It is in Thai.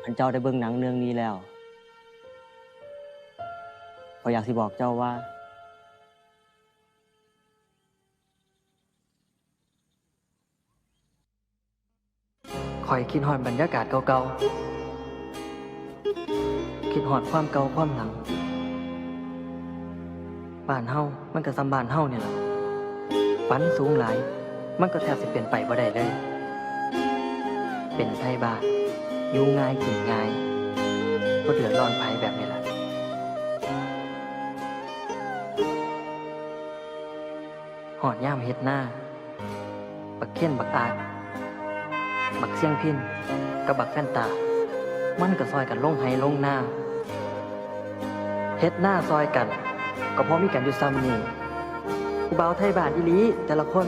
คันเจ้าได้เบิ่งหนังเรื่องนี้แล้วก็อยากสิบอกเจ้าว่าคอยคิดฮอดบรรยากาศเก่าๆคิดฮอดความเก่าความหลังบ้านเฮามันก็ซ้ำบ้านเฮานี่ล่ะฝันสูงหลายมันก็แทบสิเป็นไปบ่ได้เลยเป็นไทบ้านอยู่ง่ายกินง่ายบ่เดือดร้อนไผแบบนี้ล่ะฮอดยามเฮ็ดหน้าบักเค้นบักอาดบักเสียงพินกับบักแฟนตามันก็ซอยกันลงไห้ลงหน้าเฮ็ดหน้าซอยกันก็เพราะมีกันอยู่ซ้ำนี่ผู้บ่าวไทยบ้านอีหลีแต่ละคน